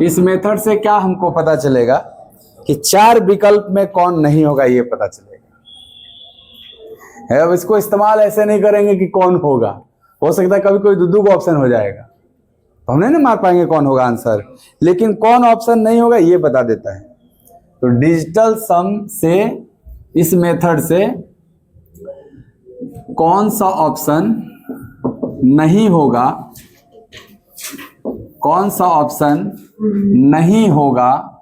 इस मेथड से क्या हमको पता चलेगा कि 4 विकल्प में कौन नहीं होगा, ये पता चलेगा। अब इसको इस्तेमाल ऐसे नहीं करेंगे कि कौन होगा, हो सकता है कभी कोई दो ऑप्शन हो जाएगा तो हम नहीं ना मार पाएंगे कौन होगा आंसर, लेकिन कौन ऑप्शन नहीं होगा ये बता देता है। तो डिजिटल सम से, इस मेथड से कौन सा ऑप्शन नहीं होगा, कौन सा ऑप्शन नहीं होगा,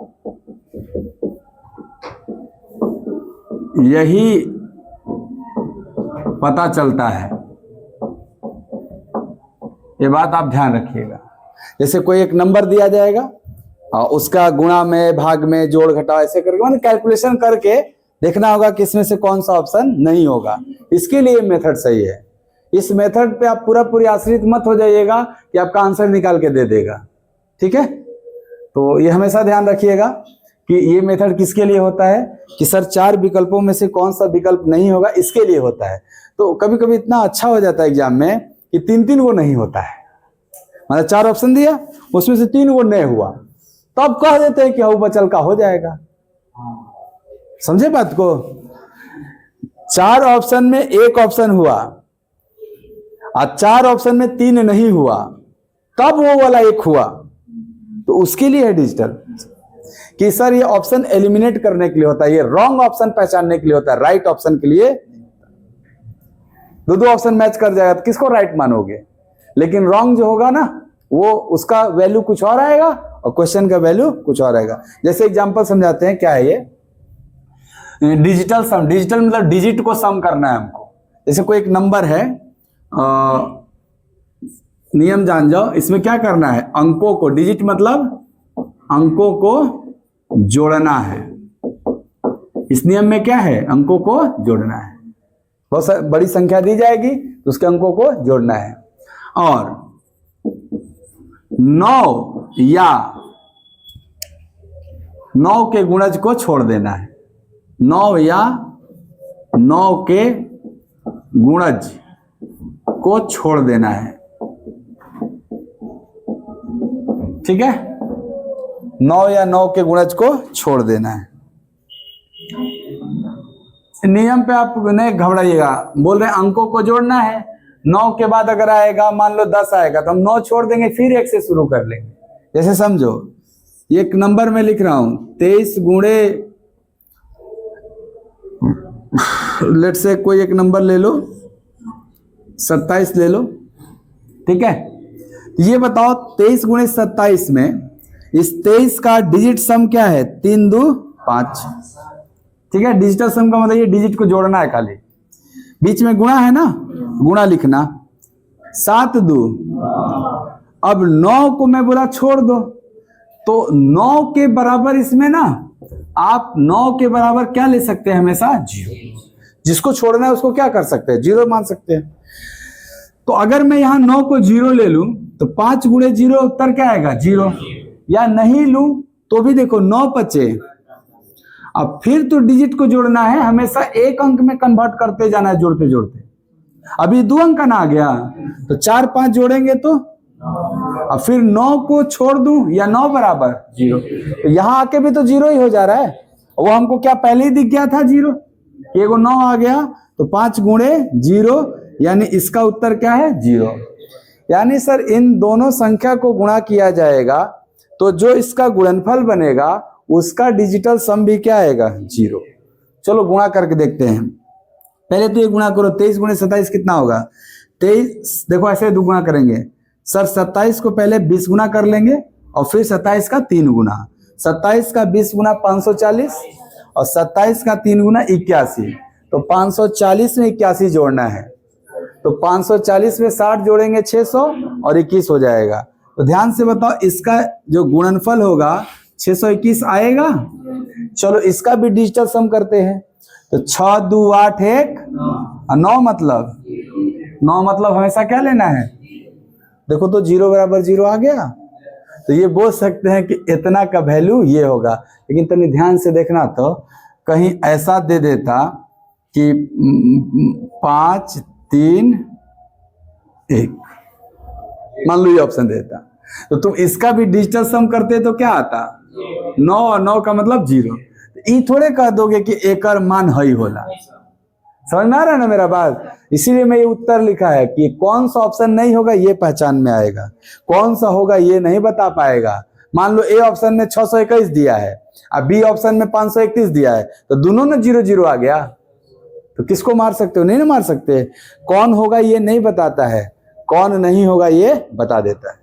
यही पता चलता है। ये बात आप ध्यान रखिएगा। जैसे कोई एक नंबर दिया जाएगा और उसका गुणा में, भाग में, जोड़ घटाव ऐसे करके मतलब कैलकुलेशन करके देखना होगा कि इसमें से कौन सा ऑप्शन नहीं होगा। इसके लिए मेथड सही है। इस मेथड पे आप पूरी आश्रित मत हो जाइएगा कि आपका आंसर निकाल के दे देगा, ठीक है। तो ये हमेशा ध्यान रखिएगा कि ये मेथड किसके लिए होता है कि सर 4 विकल्पों में से कौन सा विकल्प नहीं होगा, इसके लिए होता है। तो कभी कभी इतना अच्छा हो जाता है एग्जाम में कि 3 वो नहीं होता है, मतलब 4 ऑप्शन दिया उसमें से 3 वो नहीं हुआ, तो अब कह देते हैं कि हऊ बचल का हो जाएगा। समझे बात को? 4 ऑप्शन में 1 ऑप्शन हुआ और 4 ऑप्शन में 3 नहीं हुआ, तब वो वाला 1 हुआ, तो उसके लिए है डिजिटल कि सर ये ऑप्शन एलिमिनेट करने के लिए होता है, ये रॉन्ग ऑप्शन पहचानने के लिए होता है, राइट ऑप्शन के लिए। दो ऑप्शन मैच कर जाएगा तो किसको राइट मानोगे, लेकिन रॉन्ग जो होगा ना वो उसका वैल्यू कुछ और आएगा और क्वेश्चन का वैल्यू कुछ और आएगा। जैसे एग्जांपल समझाते हैं, क्या है ये डिजिटल सम। डिजिटल मतलब डिजिट को सम करना है हमको। जैसे कोई एक नंबर है, नियम जान जाओ, इसमें क्या करना है, अंकों को, डिजिट मतलब अंकों को जोड़ना है। इस नियम में क्या है, अंकों को जोड़ना है। बहुत बड़ी संख्या दी जाएगी तो उसके अंकों को जोड़ना है, और 9 या 9 के गुणज को छोड़ देना है। 9 या 9 के गुणज को छोड़ देना है, ठीक है। 9 या 9 के गुणज को छोड़ देना है। नियम पे आप नहीं घबराइएगा, बोल रहे हैं अंकों को जोड़ना है। 9 के बाद अगर आएगा, मान लो 10 आएगा तो हम 9 छोड़ देंगे, फिर 1 से शुरू कर लेंगे। जैसे समझो एक नंबर में लिख रहा हूं 23 गुणे, लेट से कोई एक नंबर ले लो, 27 ले लो, ठीक है। ये बताओ 23 गुणे 27 में इस 23 का डिजिट सम क्या है, 3 2 5, ठीक है। डिजिटल सम का मतलब ये डिजिट को जोड़ना है, खाली बीच में गुणा है ना, गुणा लिखना। 7 2, अब 9 को मैं बोला छोड़ दो, तो 9 के बराबर इसमें ना आप 9 के बराबर क्या ले सकते हैं, हमेशा 0। जिसको छोड़ना है उसको क्या कर सकते हैं, 0 मान सकते हैं। तो अगर मैं यहां 9 को 0 ले लूं तो 5 गुणे 0 उत्तर क्या आएगा, 0। या नहीं लूं तो भी देखो 9 बचे, अब फिर तो डिजिट को जोड़ना है, हमेशा एक अंक में कन्वर्ट करते जाना है, जोड़ते जोड़ते। अभी 2 अंक ना आ गया तो 4 5 जोड़ेंगे तो, अब फिर 9 को छोड़ दूं या 9 बराबर 0, तो यहां आके भी तो 0 ही हो जा रहा है। वो हमको क्या पहले ही दिख गया था 0, एगो 9 आ गया तो 5 गुणे 0, यानी इसका उत्तर क्या है, 0। यानी सर इन दोनों संख्या को गुणा किया जाएगा तो जो इसका गुणनफल बनेगा उसका डिजिटल सम भी क्या आएगा, 0। चलो गुणा करके देखते हैं। पहले तो ये गुणा करो, 23 गुणे 27 कितना होगा, 23, देखो ऐसे दुगुना करेंगे सर। 27 को पहले 20 गुना कर लेंगे और फिर 27 का 3 गुना। 27 का 20 गुना 540 और 27 का 3 गुना 81, तो 540 में 81 जोड़ना है। तो 540 में 60 जोड़ेंगे 600 और 21 हो जाएगा। तो ध्यान से बताओ इसका जो गुणनफल होगा 621 आएगा। चलो इसका भी डिजिटल सम करते हैं। तो 6 2 8 1 और 9 मतलब हमेशा क्या लेना है, देखो तो 0 बराबर 0 आ गया। तो ये बोल सकते हैं कि इतना का वैल्यू ये होगा, लेकिन तनी ध्यान से देखना, तो कहीं ऐसा दे देता कि 5 3 1, मान लो ये ऑप्शन देता तो तुम इसका भी डिजिटल सम करते तो क्या आता? 9 और 9 का मतलब 0। ई थोड़े कह दोगे कि एकर मान हई होला। समझ में आ रहा है ना मेरा बात? इसीलिए मैं ये उत्तर लिखा है कि कौन सा ऑप्शन नहीं होगा ये पहचान में आएगा, कौन सा होगा ये नहीं बता पाएगा। मान लो ए ऑप्शन में 621 दिया है और बी ऑप्शन में 531 दिया है, तो दोनों ने 0 0 आ गया, तो किसको मार सकते हो? नहीं ना मार सकते। कौन होगा ये नहीं बताता है, कौन नहीं होगा ये बता देता है।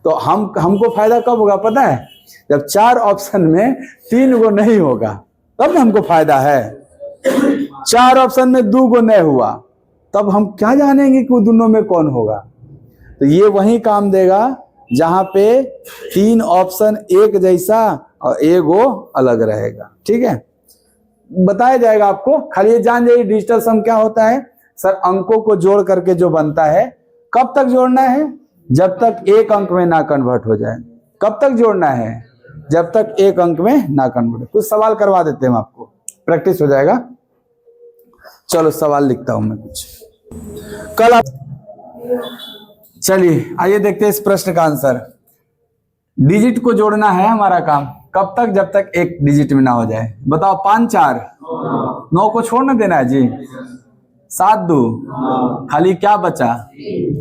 तो हमको फायदा कब होगा पता है? जब 4 ऑप्शन में 3 गो नहीं होगा तब हमको फायदा है। 4 ऑप्शन में 2 गो नहीं हुआ तब हम क्या जानेंगे कि दोनों में कौन होगा? तो ये वही काम देगा जहां पे 3 ऑप्शन एक जैसा और एक वो अलग रहेगा। ठीक है, बताया जाएगा आपको, खाली ये जान जाइए डिजिटल सम क्या होता है। सर अंकों को जोड़ करके जो बनता है, कब तक जोड़ना है? जब तक एक अंक में ना कन्वर्ट हो जाए। कब तक जोड़ना है? जब तक एक अंक में ना कन्वर्ट। कुछ सवाल करवा देते हैं आपको, प्रैक्टिस हो जाएगा। चलो सवाल लिखता हूं मैं कुछ। कल आप चलिए आइए देखते हैं इस प्रश्न का आंसर। डिजिट को जोड़ना है हमारा काम। कब तक? जब तक एक डिजिट में ना हो जाए। बताओ 5 4 9 को छोड़ ना देना है जी। 7 2 खाली क्या बचा?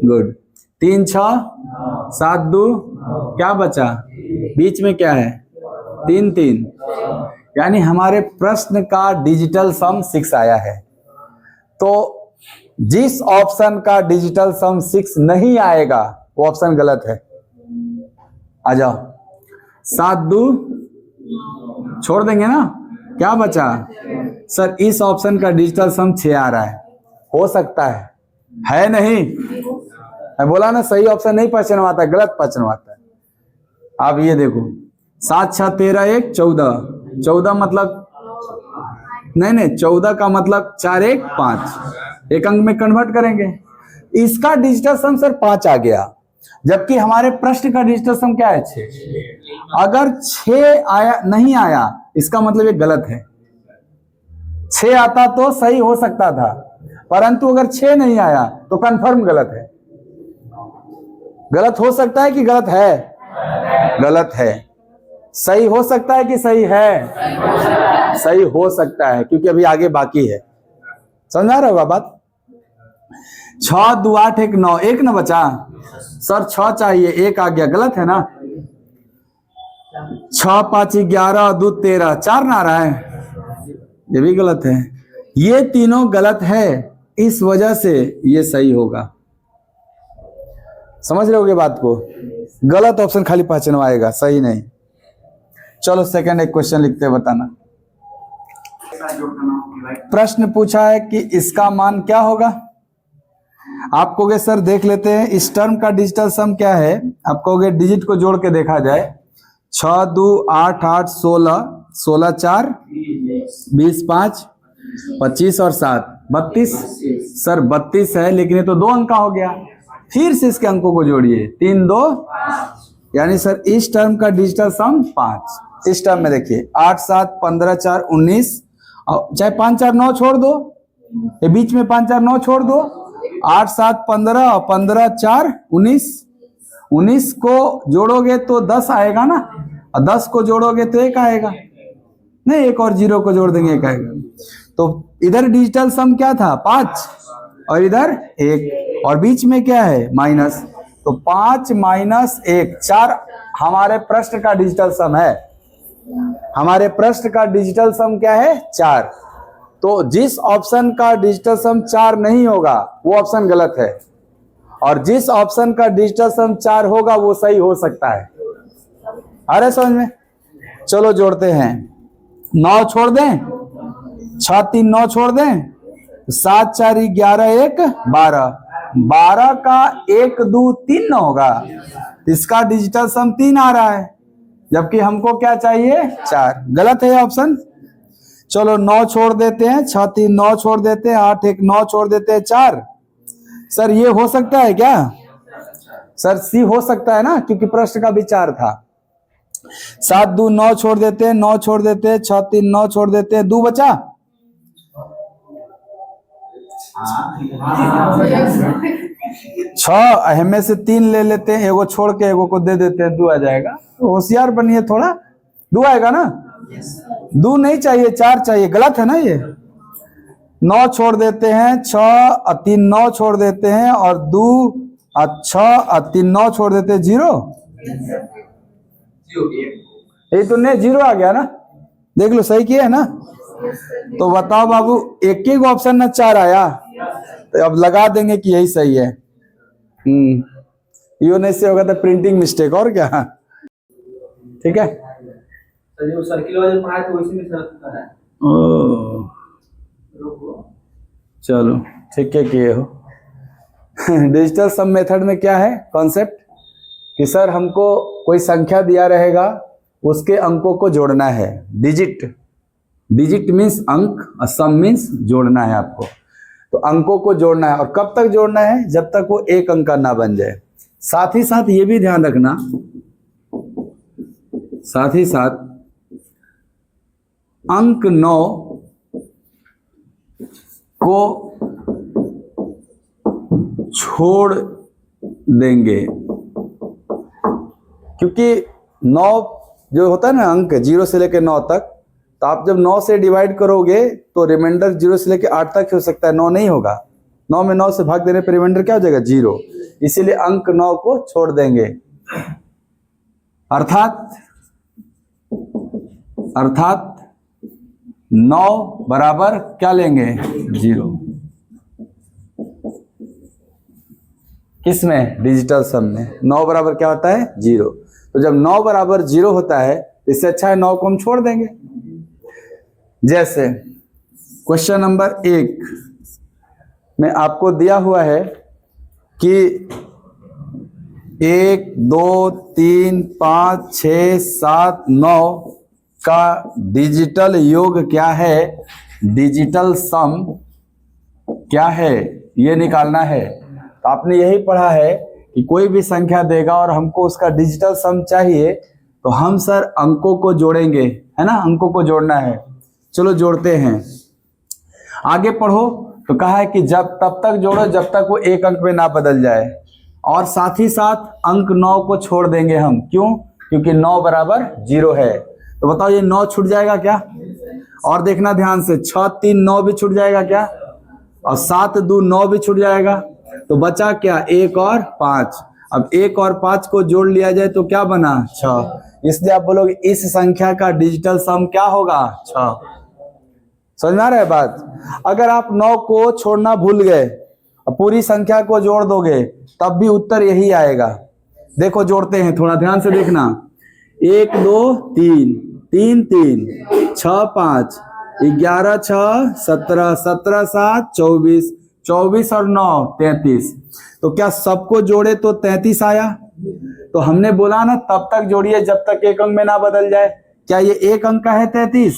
गुड। 3 6 7 2 क्या बचा? बीच में क्या है? 3 3। यानी हमारे प्रश्न का डिजिटल सम 6 आया है। तो जिस ऑप्शन का डिजिटल सम 6 नहीं आएगा वो ऑप्शन गलत है। आ जाओ। 7 2 छोड़ देंगे ना, क्या बचा? सर इस ऑप्शन का डिजिटल सम 6 आ रहा है। हो सकता है नहीं? मैं बोला ना सही ऑप्शन नहीं पहचानवाता, गलत पहचानवाता है। आप ये देखो 7 6 13 1 14। 14 मतलब नहीं 14 का मतलब 4 1 5। एक अंक में कन्वर्ट करेंगे। इसका डिजिटल सम सर 5 आ गया, जबकि हमारे प्रश्न का डिजिटल सम क्या है? 6। अगर 6 आया नहीं आया इसका मतलब ये गलत है। 6 आता तो सही हो सकता था, परंतु अगर 6 नहीं आया तो कंफर्म गलत है। गलत हो सकता है कि गलत है? गलत है। सही हो सकता है कि सही है? सही हो सकता है, क्योंकि अभी आगे बाकी है। समझ आ रहा होगा बात? 6 2 8 1 9, 1 ना बचा। सर 6 चाहिए, 1 आ गया, गलत है ना? 6 5 11 2 13, 4 ना आ रहा है, ये भी गलत है। ये तीनों गलत है, इस वजह से ये सही होगा। समझ रहे होगे बात को? गलत ऑप्शन खाली पहचानवाएगा, सही नहीं। चलो सेकंड एक क्वेश्चन लिखते हैं, बताना। प्रश्न पूछा है कि इसका मान क्या होगा। आप कहोगे सर देख लेते हैं इस टर्म का डिजिटल सम क्या है। आप कहोगे डिजिट को जोड़ के देखा जाए। 6 2 8 8 16 16 4 20 5 25 और 7 32। सर 32 है, लेकिन ये तो 2 अंक का हो गया। फिर से इसके अंकों को जोड़िए, 3 2, यानी सर इस टर्म का डिजिटल सम 5। इस टर्म में देखिए 8 7 15 4 19, चाहे 5 4 9 छोड़ दो, ये बीच में 5 4 9 छोड़ दो। 8 7 15 और 15 4 19। 19 को जोड़ोगे तो 10 आएगा ना, और 10 को जोड़ोगे तो 1 आएगा। नहीं, 1 और 0 को जोड़ देंगे 1 आएगा। तो इधर डिजिटल सम क्या था? 5, और इधर 1, और बीच में क्या है? माइनस। तो 5 माइनस 1 4 हमारे प्रश्न का डिजिटल सम है। हमारे प्रश्न का डिजिटल सम क्या है? 4। तो जिस ऑप्शन का डिजिटल सम 4 नहीं होगा वो ऑप्शन गलत है, और जिस ऑप्शन का डिजिटल सम 4 होगा वो सही हो सकता है। आ रहा है समझ में? चलो जोड़ते हैं। 9 छोड़ दें, 6 3 9 छोड़ दें, 7 4 11 1 12। 12 का 1 2 3 न होगा, इसका डिजिटल सम 3 आ रहा है, जबकि हमको क्या चाहिए? 4। गलत है ऑप्शन। चलो 9 छोड़ देते हैं, 6 3 9 छोड़ देते हैं, 8 1 9 छोड़ देते हैं, 4। सर ये हो सकता है क्या? सर सी हो सकता है ना, क्योंकि प्रश्न का भी 4 था। 7 2 9 छोड़ देते हैं, 9 छोड़ देते हैं, 6 3 9 छोड़ देते हैं, 2 बचा। 6 में से 3 ले लेते हैं, एगो छोड़ के एगो को दे देते हैं, 2 आ जाएगा। तो होशियार बनिए थोड़ा, 2 आएगा ना, 2 नहीं चाहिए 4 चाहिए, गलत है ना ये। 9 छोड़ देते हैं, 6 और 3 9 छोड़ देते हैं, और 2 और 6 और 3 9 छोड़ देते हैं, 0। ये तो नहीं 0 आ गया ना, देख लो सही किया है ना। तो बताओ बाबू, एक ही ऑप्शन ना 4 आया, तो अब लगा देंगे कि यही सही है। यो नहीं से होगा तो प्रिंटिंग मिस्टेक, और क्या। ठीक है, जो सर्किल वाले पढ़ाए थे वैसे में सर है। ओ चलो ठीक है किए हो। डिजिटल सम मेथड में क्या है कॉन्सेप्ट कि सर हमको कोई संख्या दिया रहेगा, उसके अंकों को जोड़ना है। डिजिट मीन्स अंक और सम मीन्स जोड़ना है आपको। तो अंकों को जोड़ना है, और कब तक जोड़ना है, जब तक वो एक अंक का ना बन जाए। साथ ही साथ ये भी ध्यान रखना, साथ ही साथ अंक 9 को छोड़ देंगे, क्योंकि 9 जो होता है ना अंक 0 से लेकर 9 तक, तो आप जब 9 से डिवाइड करोगे तो रिमाइंडर 0 से लेकर 8 तक हो सकता है, 9 नहीं होगा। 9 में 9 से भाग देने पर रिमाइंडर क्या हो जाएगा, 0। इसीलिए अंक 9 को छोड़ देंगे। अर्थात 9 बराबर क्या लेंगे, 0। किसमें, डिजिटल सम में 9 बराबर क्या होता है, 0। तो जब 9 बराबर 0 होता है, इससे अच्छा है 9 को हम छोड़ देंगे। जैसे क्वेश्चन नंबर 1 में आपको दिया हुआ है कि 1 2 3 5 6 7 9 का डिजिटल योग क्या है, डिजिटल सम क्या है, ये निकालना है। तो आपने यही पढ़ा है कि कोई भी संख्या देगा और हमको उसका डिजिटल सम चाहिए, तो हम सर अंकों को जोड़ेंगे, है ना, अंकों को जोड़ना है। चलो जोड़ते हैं। आगे पढ़ो तो कहा है कि जब तब तक जोड़ो जब तक वो एक अंक में ना बदल जाए, और साथ ही साथ अंक 9 को छोड़ देंगे हम। क्यों, क्योंकि 9 बराबर 0 है। तो बताओ ये 9 छूट जाएगा क्या, और देखना ध्यान से, 6 3 9 भी छूट जाएगा क्या, और 7 2 9 भी छूट जाएगा। तो बचा क्या, 1 और 5। अब 1 और 5 को जोड़ लिया जाए तो क्या बना, 6। इसलिए आप बोलोगे इस संख्या का डिजिटल सम क्या होगा, 6। समझ में आ रहा है बात। अगर आप 9 को छोड़ना भूल गए और पूरी संख्या को जोड़ दोगे तब भी उत्तर यही आएगा। देखो जोड़ते हैं, थोड़ा ध्यान से देखना। 1 2 3 3 3 6 5 11 6 17 17 7 24 24 और 9 33। तो क्या सबको जोड़े तो 33 आया। तो हमने बोला ना तब तक जोड़िए जब तक एक अंक में ना बदल जाए। क्या ये एक अंक का है 33,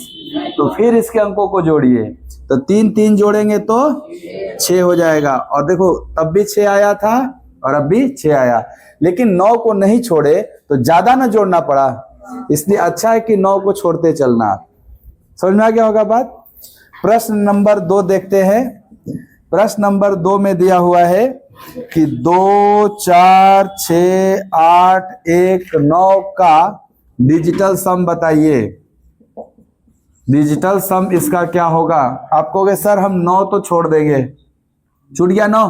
तो फिर इसके अंकों को जोड़िए। तो 3 3 जोड़ेंगे तो 6 हो जाएगा, और देखो तब भी 6 आया था और अब भी 6 आया। लेकिन 9 को नहीं छोड़े तो ज्यादा ना जोड़ना पड़ा, इसलिए अच्छा है कि 9 को छोड़ते चलना। समझ में आ गया होगा बात। प्रश्न नंबर 2 देखते हैं। प्रश्न नंबर 2 में दिया हुआ है कि 2 4 6 8 1 9 का डिजिटल सम बताइए। डिजिटल सम इसका क्या होगा। आप कहोगे सर हम 9 तो छोड़ देंगे, छूट गया 9,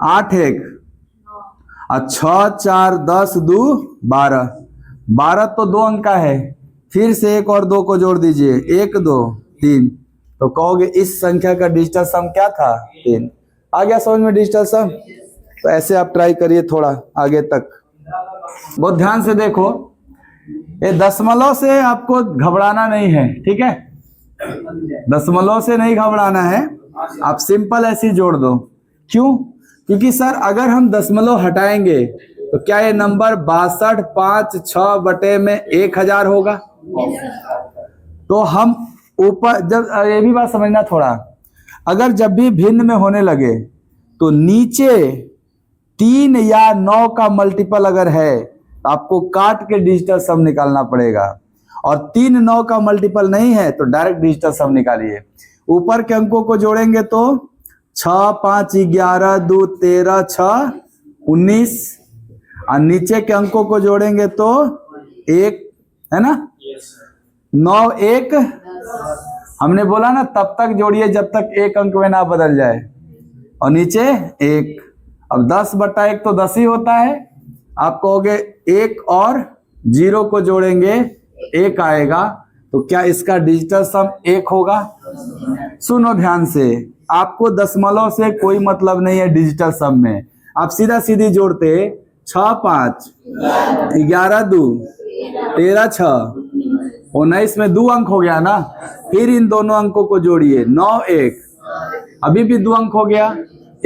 8 1 और 6 4 10 2 12। 12 तो 2 अंक का है, फिर से 1 और 2 को जोड़ दीजिए, 1 2 3। तो कहोगे इस संख्या का डिजिटल सम क्या था, 3। आ गया समझ में डिजिटल सम। तो ऐसे आप ट्राई करिए थोड़ा आगे तक। बहुत ध्यान से देखो, ये दशमलव से आपको घबराना नहीं है, ठीक है। दशमलव से नहीं घबराना है, आप सिंपल ऐसे जोड़ दो। क्यों, क्योंकि सर अगर हम दशमलव हटाएंगे तो क्या ये नंबर 62 5 6 बटे में 1000 होगा। तो हम ऊपर जब, ये भी बात समझना थोड़ा, अगर जब भी भिन्न में होने लगे तो नीचे 3 या 9 का मल्टीपल अगर है तो आपको काट के डिजिटल सम निकालना पड़ेगा, और 3 9 का मल्टीपल नहीं है तो डायरेक्ट डिजिटल सम निकालिए। ऊपर के अंकों को जोड़ेंगे तो 6 5 11 2 13 6 19 और नीचे के अंकों को जोड़ेंगे तो 1 है ना। 9 1 हमने बोला ना तब तक जोड़िए जब तक एक अंक में ना बदल जाए, और नीचे 1। अब 10/1 तो 10 ही होता है। आप कहोगे 1 और 0 को जोड़ेंगे 1 आएगा, तो क्या इसका डिजिटल सम 1 होगा? सुनो ध्यान से, आपको दशमलव से कोई मतलब नहीं है डिजिटल सम में। आप सीधा सीधी जोड़ते 6 5 11 2 13 6 19 में 2 अंक हो गया ना। फिर इन दोनों अंकों को जोड़िए 9 1 अभी भी 2 अंक हो गया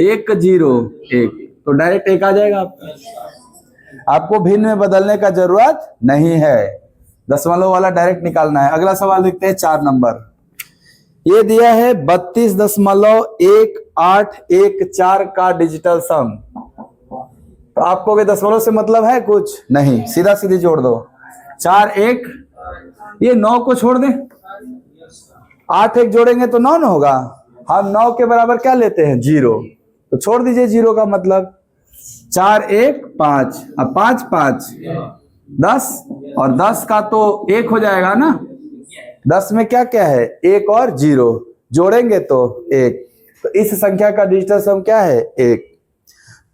1 0 1, तो डायरेक्ट 1 आ जाएगा। आपको भिन्न में बदलने का जरूरत नहीं है, दशमलव वाला डायरेक्ट निकालना है। अगला सवाल देखते हैं 4 नंबर। ये दिया है 32.1814 का डिजिटल सम। तो आपको भी दशमलव से मतलब है कुछ नहीं, सीधा सीधी जोड़ दो 4 1, ये 9 को छोड़ दें, 8 1 जोड़ेंगे तो 9 न होगा। हम 9 के बराबर क्या लेते हैं 0, तो छोड़ दीजिए 0 का मतलब 4 1 5, अब 5 5 10, और 10 का तो 1 हो जाएगा ना। 10 में क्या क्या है 1 और 0 जोड़ेंगे तो 1, तो इस संख्या का डिजिटल सम क्या है 1।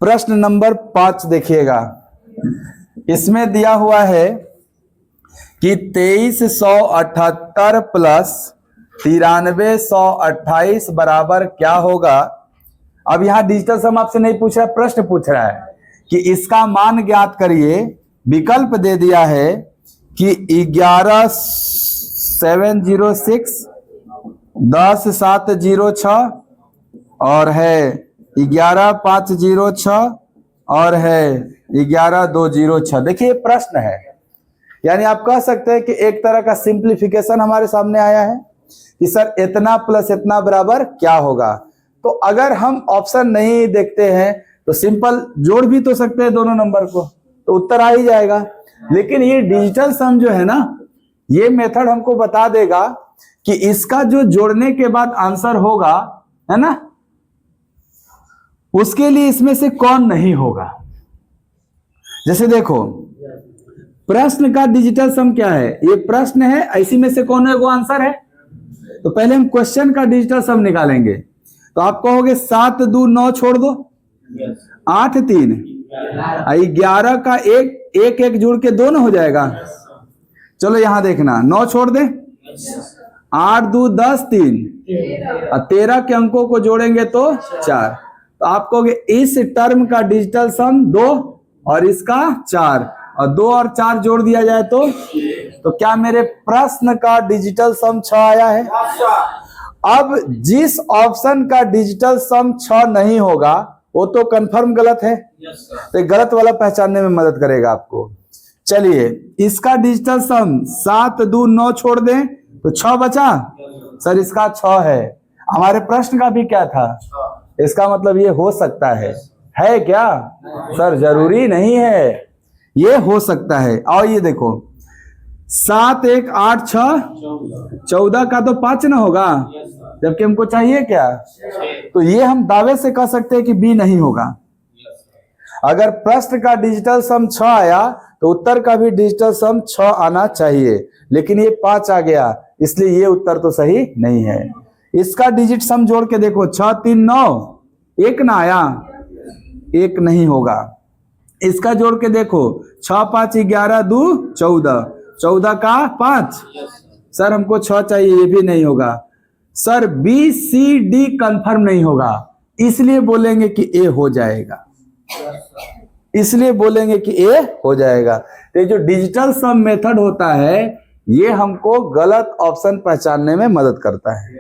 प्रश्न नंबर 5 देखिएगा, इसमें दिया हुआ है कि 2378 प्लस 9328 बराबर क्या होगा। अब यहां डिजिटल सम आपसे नहीं पूछ रहा है, प्रश्न पूछ रहा है कि इसका मान ज्ञात करिए। विकल्प दे दिया है कि 11706 10706 और है 11506 और है 11206। देखिए प्रश्न है, यानी आप कह सकते हैं कि एक तरह का सिंप्लीफिकेशन हमारे सामने आया है कि सर इतना प्लस इतना बराबर क्या होगा। तो अगर हम ऑप्शन नहीं देखते हैं तो सिंपल जोड़ भी तो सकते हैं दोनों नंबर को, तो उत्तर आ ही जाएगा। लेकिन ये डिजिटल सम जो है ना, ये मेथड हमको बता देगा कि इसका जो जोड़ने के बाद आंसर होगा, है ना, उसके लिए इसमें से कौन नहीं होगा। जैसे देखो प्रश्न का डिजिटल सम क्या है, ये प्रश्न है, इसी में से कौन है वो आंसर है। तो पहले हम क्वेश्चन का डिजिटल सम निकालेंगे। तो आप कहोगे 7 2 9 छोड़ दो, 8 3 11 का 1 1 जोड़ के 2 हो जाएगा। चलो यहां देखना 9 छोड़ दे, 8 2 10 3 और 13 के अंकों को जोड़ेंगे तो 4। तो आप कहोगे इस टर्म का डिजिटल सम 2 और इसका 4, और 2 और 4 जोड़ दिया जाए तो क्या मेरे प्रश्न का डिजिटल सम 6 आया है। अब जिस ऑप्शन का डिजिटल सम 6 नहीं होगा वो तो कंफर्म गलत है, तो गलत वाला पहचानने में मदद करेगा आपको। चलिए इसका डिजिटल सम 7 2 9 छोड़ दें तो 6 बचा। सर इसका 6 है, हमारे प्रश्न का भी क्या था, इसका मतलब ये हो सकता है क्या सर? जरूरी नहीं है, ये हो सकता है। और ये देखो 7 1 8 6 14 का तो 5 ना होगा, जबकि हमको चाहिए क्या, तो ये हम दावे से कह सकते हैं कि बी नहीं होगा। अगर प्रश्न का डिजिटल सम 6 आया तो उत्तर का भी डिजिटल सम 6 आना चाहिए, लेकिन ये 5 आ गया, इसलिए ये उत्तर तो सही नहीं है। इसका डिजिट सम जोड़ के देखो 6 3 9, 1 ना आया, 1 नहीं होगा। इसका जोड़ के देखो 6 5 11 2 14, 14 का 5। सर हमको 6 चाहिए, ये भी नहीं होगा। Sir B C D confirm नहीं होगा, इसलिए बोलेंगे कि ए हो जाएगा, इसलिए बोलेंगे कि ए हो जाएगा। तो ये जो डिजिटल सम मेथड होता है ये हमको गलत ऑप्शन पहचानने में मदद करता है।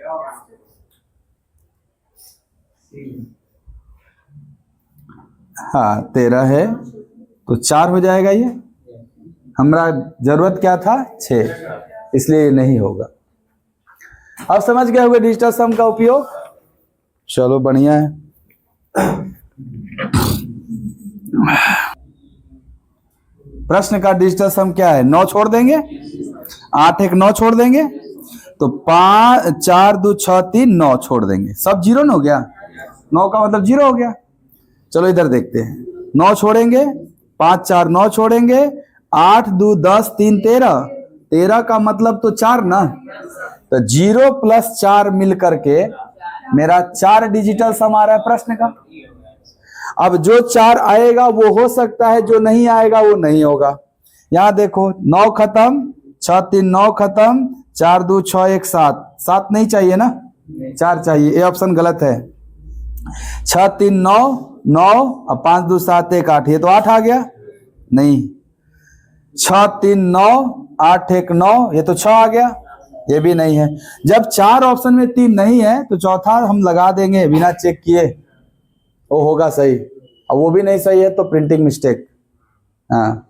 हाँ 13 है तो 4 हो जाएगा। ये हमारा जरूरत क्या था 6, इसलिए नहीं होगा। अब समझ गए होंगे डिजिटल सम का उपयोग। चलो बढ़िया है। प्रश्न का डिजिटल सम क्या है, 9 छोड़ देंगे, 8 1 9 छोड़ देंगे, तो 5 4 2 6 3 9 छोड़ देंगे, सब 0 न हो गया, 9 का मतलब 0 हो गया। चलो इधर देखते हैं, 9 छोड़ेंगे, 5 4 9 छोड़ेंगे, 8 2 10 3 13, 13 का मतलब तो 4 ना, तो 0 + 4 मिल करके मेरा 4 डिजिटल सम आ रहा है प्रश्न का। अब जो 4 आएगा वो हो सकता है, जो नहीं आएगा वो नहीं होगा। यहां देखो 9 खत्म, 6 3 9 खत्म, 4 2 6 1 7, 7 नहीं चाहिए ना, 4 चाहिए, ये ऑप्शन गलत है। 6 3 9 9 और 5 2 7 1 8, ये तो 8 आ गया नहीं। 6 3 9 8 1 9, ये तो 6 आ गया, ये भी नहीं है। जब 4 ऑप्शन में 3 नहीं है तो चौथा हम लगा देंगे बिना चेक किए, वो होगा सही। और वो भी नहीं सही है तो प्रिंटिंग मिस्टेक। हाँ,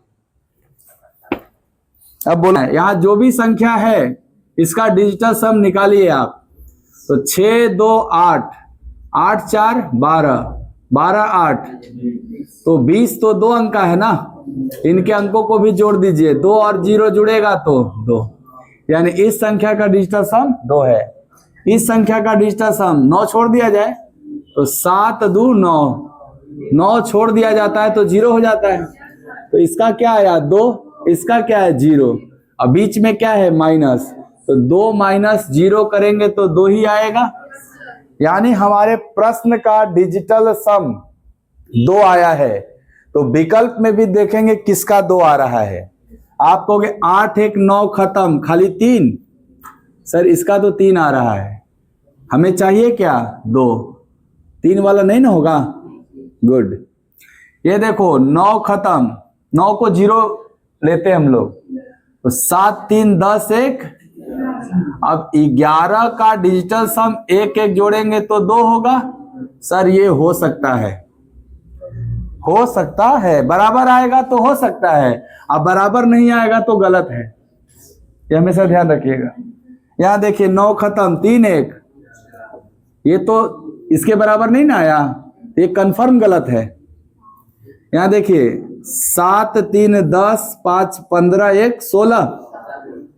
अब बोला यहां जो भी संख्या है इसका डिजिटल सम निकालिए आप। तो 6 2 8, 8 4 12, 12 8, तो 20 तो 2 अंक का है ना, इनके अंकों को भी जोड़ दीजिए, 2 और 0 जुड़ेगा तो 2, यानी इस संख्या का डिजिटल सम 2 है। इस संख्या का डिजिटल सम 9 छोड़ दिया जाए तो 7 2 9, 9 छोड़ दिया जाता है तो 0 हो जाता है। तो इसका क्या आया 2, इसका क्या है 0, अब बीच में क्या है माइनस, तो 2 - 0 करेंगे तो 2 ही आएगा। यानी हमारे प्रश्न का डिजिटल सम 2 आया है। तो विकल्प में भी देखेंगे किसका 2 आ रहा है। आप कहोगे 8 1 9 खत्म, खाली 3, सर इसका तो 3 आ रहा है, हमें चाहिए क्या 2, 3 वाला नहीं ना होगा। गुड। ये देखो 9 खत्म, 9 को 0 लेते हम लोग, तो 7 3 10 1, अब 11 का डिजिटल सम 1 1 जोड़ेंगे तो 2 होगा। सर ये हो सकता है, हो सकता है, बराबर आएगा तो हो सकता है, अब बराबर नहीं आएगा तो गलत है, ये हमेशा ध्यान रखिएगा। यहां देखिए 9 खत्म 3 1, ये तो इसके बराबर नहीं ना आया, ये कंफर्म गलत है। यहां देखिए 7 3 10 5 15 1 16,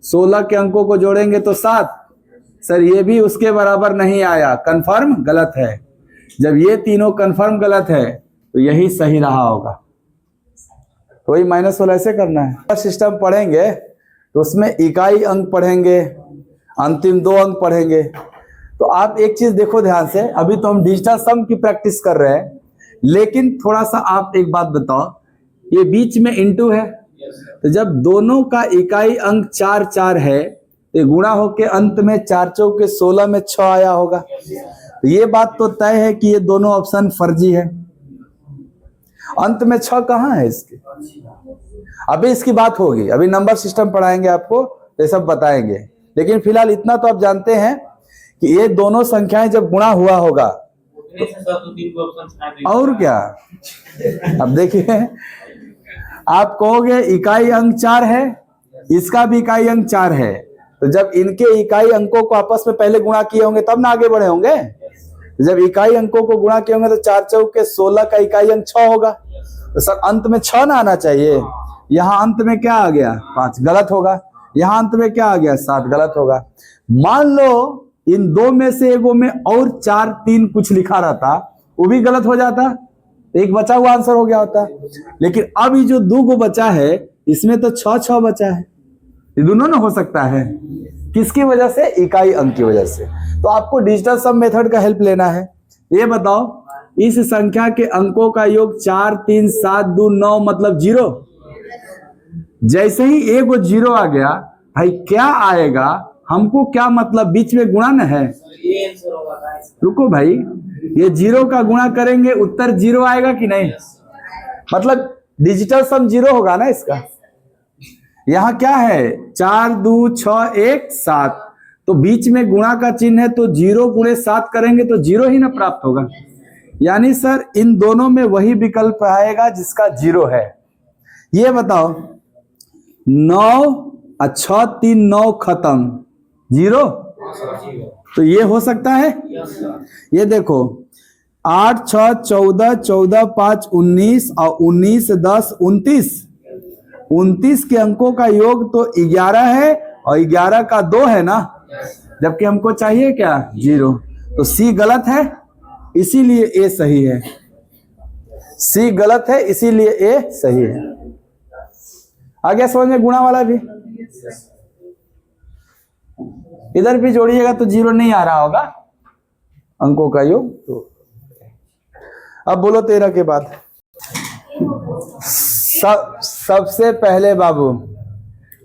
16 के अंकों को जोड़ेंगे तो 7, सर ये भी उसके बराबर नहीं आया, कंफर्म गलत है। जब ये तीनों कंफर्म गलत है तो यही सही रहा होगा। तो वही माइनस वाला ऐसे करना है। सिस्टम पढ़ेंगे तो उसमें इकाई अंक पढ़ेंगे, अंतिम 2 अंक पढ़ेंगे। तो आप एक चीज देखो ध्यान से, अभी तो हम डिजिटल सम की प्रैक्टिस कर रहे हैं, लेकिन थोड़ा सा आप एक बात बताओ, ये बीच में इंटू है, तो जब दोनों का इकाई अंक 4 4 है तो गुणा होके अंत में 4 चौके 16 में 6 आया होगा। तो ये बात तो तय है कि ये दोनों ऑप्शन फर्जी है। अंत में 6 कहाँ है इसके, अभी इसकी बात होगी, अभी नंबर सिस्टम पढ़ाएंगे आपको, ये सब बताएंगे। लेकिन फिलहाल इतना तो आप जानते हैं कि ये दोनों संख्याएं जब गुणा हुआ होगा और क्या। अब देखिए आप कहोगे इकाई अंक 4 है, इसका भी इकाई अंक 4 है, तो जब इनके इकाई अंकों को आपस में पहले गुणा किए होंगे तब ना आगे बढ़े होंगे। जब इकाई अंकों को गुणा किए होंगे तो 4 चौके 16 का इकाई अंक 6 होगा, तो सर अंत में 6 ना आना चाहिए। यहाँ अंत में क्या आ गया 5, गलत होगा। यहाँ अंत में क्या आ गया 7, गलत होगा। मान लो इन 2 में से एगो में और 4 3 कुछ लिखा रहता, वो भी गलत हो जाता, एक बचा हुआ आंसर हो गया होता। लेकिन अब ये जो 2 गो बचा है इसमें तो 6 6 बचा है, ये दोनों ना हो सकता है। किसकी वजह से, इकाई अंक की वजह से। तो आपको डिजिटल सम मेथड का हेल्प लेना है। ये बताओ इस संख्या के अंकों का योग 4 3 7 2 9 मतलब 0। जैसे ही एक 0 आ गया भाई क्या आएगा, हमको क्या मतलब, बीच में गुणा न है। रुको भाई, ये 0 का गुणा करेंगे उत्तर 0 आएगा कि नहीं, मतलब डिजिटल सम 0 होगा ना इसका। यहां क्या है 4 2 6 1 7, तो बीच में गुणा का चिन्ह है, तो 0 गुणे 7 करेंगे तो 0 ही ना प्राप्त होगा। यानी सर इन दोनों में वही विकल्प आएगा जिसका 0 है। ये बताओ 9 और 6 3 9 खत्म 0, तो ये हो सकता है। ये देखो 8 6 14 14 5 19 और 19 10 29, 29 के अंकों का योग तो 11 है और 11 का 2 है ना, जबकि हमको चाहिए क्या 0, तो सी गलत है, इसीलिए ए सही है। सी गलत है, इसीलिए ए सही है। आ गया समझ में? गुणा वाला भी इधर भी जोड़िएगा तो 0 नहीं आ रहा होगा अंकों का योग। तो अब बोलो 13 के बाद। सबसे पहले बाबू